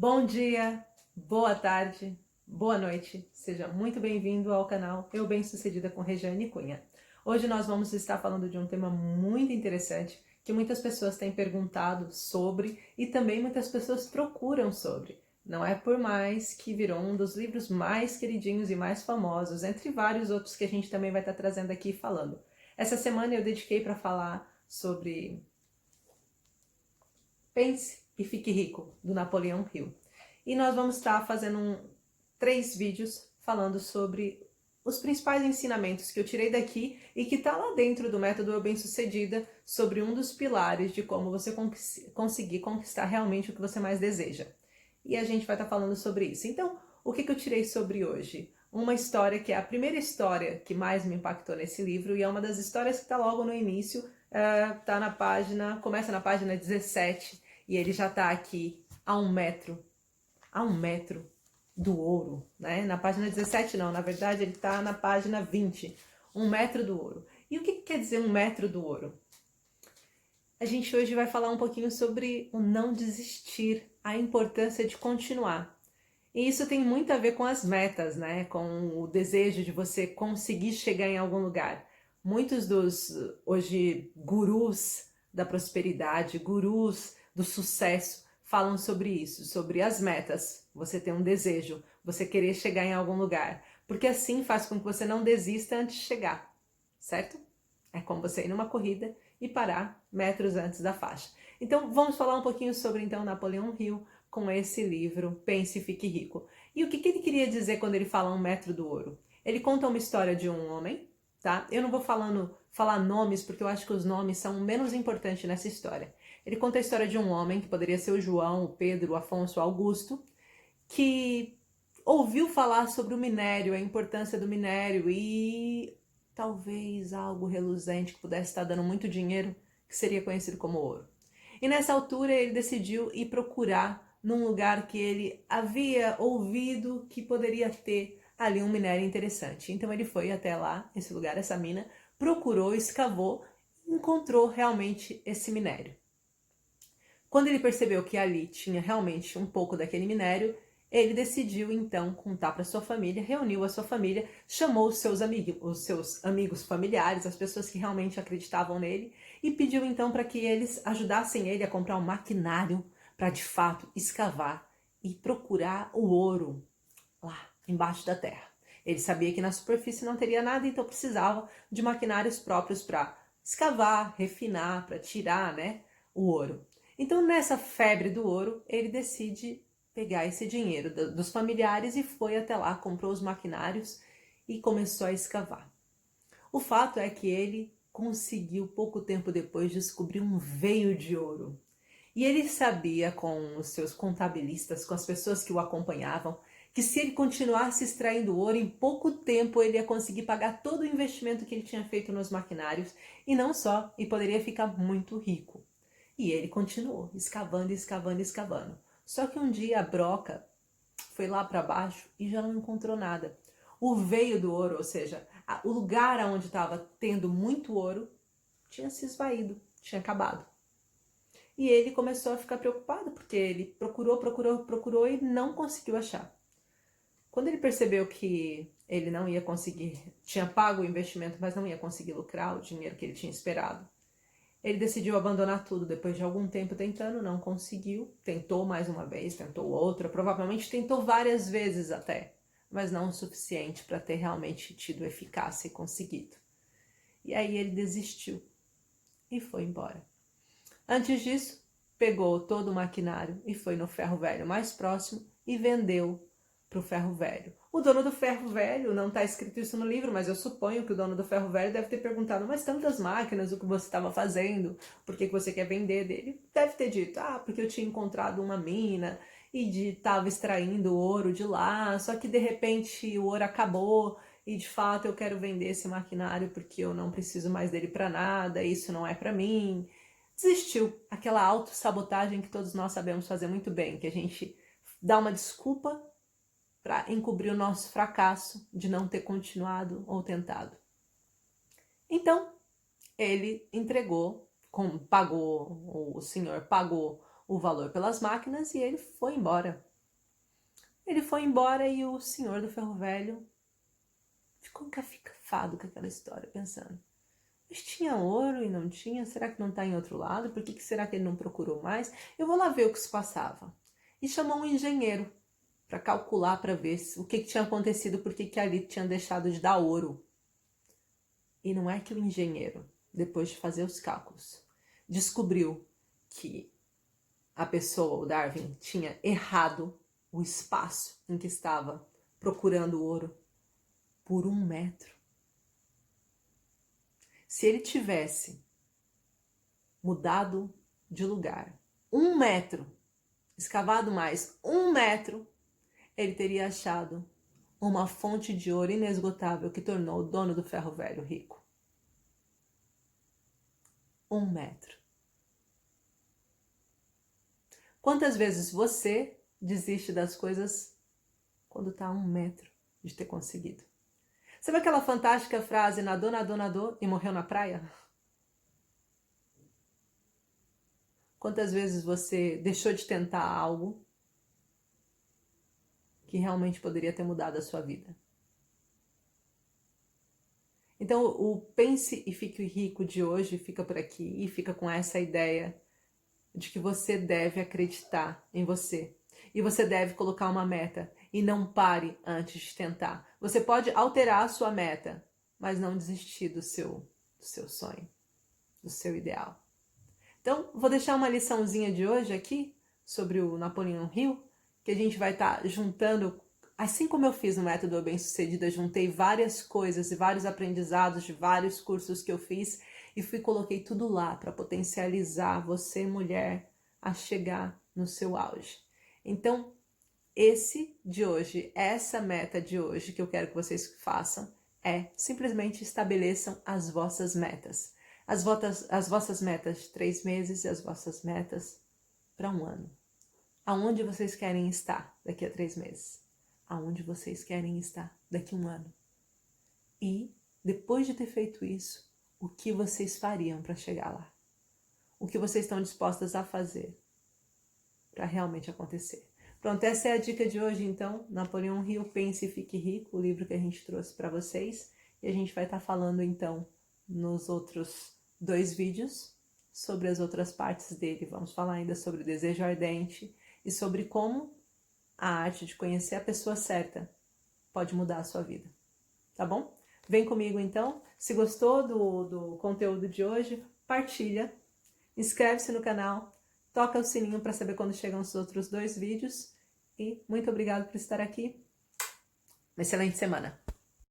Bom dia, boa tarde, boa noite, seja muito bem-vindo ao canal Eu Bem-Sucedida com Regiane Cunha. Hoje nós vamos estar falando de um tema muito interessante que muitas pessoas têm perguntado sobre e também muitas pessoas procuram sobre. Não é por mais que virou um dos livros mais queridinhos e mais famosos, entre vários outros que a gente também vai estar trazendo aqui e falando. Essa semana eu dediquei para falar sobre Pense e Fique Rico, do Napoleão Hill. E nós vamos estar fazendo 3 vídeos falando sobre os principais ensinamentos que eu tirei daqui e que está lá dentro do método Eu Bem-Sucedida, sobre um dos pilares de como você conseguir conquistar realmente o que você mais deseja. E a gente vai estar falando sobre isso. Então, o que eu tirei sobre hoje? Uma história que é a primeira história que mais me impactou nesse livro e é uma das histórias que está logo no início, começa na página 17 e ele já está aqui a um metro do ouro, né? Na página 17 não, na verdade ele está na página 20, 1 metro do ouro. E o que quer dizer 1 metro do ouro? A gente hoje vai falar um pouquinho sobre o não desistir, a importância de continuar. E isso tem muito a ver com as metas, né? Com o desejo de você conseguir chegar em algum lugar. Muitos dos, hoje, gurus da prosperidade, gurus do sucesso, falam sobre isso, sobre as metas. Você ter um desejo, você querer chegar em algum lugar. Porque assim faz com que você não desista antes de chegar, certo? É como você ir numa corrida e parar metros antes da faixa. Então, vamos falar um pouquinho sobre, então, Napoleão Hill, com esse livro, Pense e Fique Rico. E o que ele queria dizer quando ele fala 1 metro do ouro? Ele conta uma história de um homem, tá? Eu não vou falar nomes, porque eu acho que os nomes são menos importantes nessa história. Ele conta a história de um homem, que poderia ser o João, o Pedro, o Afonso, o Augusto, que ouviu falar sobre o minério, a importância do minério e talvez algo reluzente que pudesse estar dando muito dinheiro, que seria conhecido como ouro. E nessa altura ele decidiu ir procurar num lugar que ele havia ouvido que poderia ter ali um minério interessante. Então ele foi até lá, esse lugar, essa mina, procurou, escavou e encontrou realmente esse minério. Quando ele percebeu que ali tinha realmente um pouco daquele minério, ele decidiu então contar para sua família, reuniu a sua família, chamou os seus amigos familiares, as pessoas que realmente acreditavam nele, e pediu então para que eles ajudassem ele a comprar um maquinário para de fato escavar e procurar o ouro lá embaixo da terra. Ele sabia que na superfície não teria nada, então precisava de maquinários próprios para escavar, refinar, para tirar, né, o ouro. Então, nessa febre do ouro, ele decide pegar esse dinheiro dos familiares e foi até lá, comprou os maquinários e começou a escavar. O fato é que ele conseguiu, pouco tempo depois, descobrir um veio de ouro. E ele sabia, com os seus contabilistas, com as pessoas que o acompanhavam, que se ele continuasse extraindo ouro, em pouco tempo ele ia conseguir pagar todo o investimento que ele tinha feito nos maquinários, e não só, e poderia ficar muito rico. E ele continuou, escavando, escavando, escavando. Só que um dia a broca foi lá para baixo e já não encontrou nada. O veio do ouro, ou seja, o lugar onde estava tendo muito ouro, tinha se esvaído, tinha acabado. E ele começou a ficar preocupado, porque ele procurou e não conseguiu achar. Quando ele percebeu que ele não ia conseguir, tinha pago o investimento, mas não ia conseguir lucrar o dinheiro que ele tinha esperado, ele decidiu abandonar tudo. Depois de algum tempo tentando, não conseguiu. Tentou mais uma vez, tentou outra, provavelmente tentou várias vezes até, mas não o suficiente para ter realmente tido eficácia e conseguido. E aí ele desistiu e foi embora. Antes disso, pegou todo o maquinário e foi no ferro velho mais próximo e vendeu para o ferro velho. O dono do ferro velho, não está escrito isso no livro, mas eu suponho que o dono do ferro velho deve ter perguntado: mas tantas máquinas, o que você estava fazendo? Por que você quer vender dele? Deve ter dito: porque eu tinha encontrado uma mina e estava extraindo ouro de lá, só que de repente o ouro acabou e de fato eu quero vender esse maquinário porque eu não preciso mais dele para nada, isso não é para mim. Desistiu, aquela autossabotagem que todos nós sabemos fazer muito bem, que a gente dá uma desculpa para encobrir o nosso fracasso de não ter continuado ou tentado. Então, ele entregou, o senhor pagou o valor pelas máquinas e ele foi embora. Ele foi embora e o senhor do ferro velho ficou encafifado com aquela história, pensando: mas tinha ouro e não tinha? Será que não está em outro lado? Por que será que ele não procurou mais? Eu vou lá ver o que se passava. E chamou um engenheiro para calcular, para ver o que tinha acontecido, por que ali tinha deixado de dar ouro. E não é que o engenheiro, depois de fazer os cálculos, descobriu que a pessoa, o Darwin, tinha errado o espaço em que estava procurando ouro por 1 metro. Se ele tivesse mudado de lugar 1 metro, escavado mais 1 metro, ele teria achado uma fonte de ouro inesgotável que tornou o dono do ferro velho rico. 1 metro. Quantas vezes você desiste das coisas quando está a 1 metro de ter conseguido? Sabe aquela fantástica frase, nadou, nadou, nadou e morreu na praia? Quantas vezes você deixou de tentar algo que realmente poderia ter mudado a sua vida? Então, o Pense e Fique Rico de hoje fica por aqui e fica com essa ideia de que você deve acreditar em você. E você deve colocar uma meta e não pare antes de tentar. Você pode alterar a sua meta, mas não desistir do seu sonho, do seu ideal. Então, vou deixar uma liçãozinha de hoje aqui sobre o Napoleão Hill, que a gente vai estar juntando, assim como eu fiz no Método Bem-Sucedido, eu juntei várias coisas e vários aprendizados de vários cursos que eu fiz e coloquei tudo lá para potencializar você, mulher, a chegar no seu auge. Então, essa meta de hoje que eu quero que vocês façam é simplesmente estabeleçam as vossas metas. As vossas metas de 3 meses e as vossas metas para 1 ano. Aonde vocês querem estar daqui a 3 meses? Aonde vocês querem estar daqui a 1 ano? E, depois de ter feito isso, o que vocês fariam para chegar lá? O que vocês estão dispostas a fazer para realmente acontecer? Pronto, essa é a dica de hoje, então. Napoleão Hill, Pense e Fique Rico, o livro que a gente trouxe para vocês. E a gente vai estar falando, então, nos outros 2 vídeos sobre as outras partes dele. Vamos falar ainda sobre o desejo ardente e sobre como a arte de conhecer a pessoa certa pode mudar a sua vida. Tá bom? Vem comigo, então. Se gostou do conteúdo de hoje, partilha, inscreve-se no canal, toca o sininho para saber quando chegam os outros 2 vídeos. E muito obrigado por estar aqui. Uma excelente semana.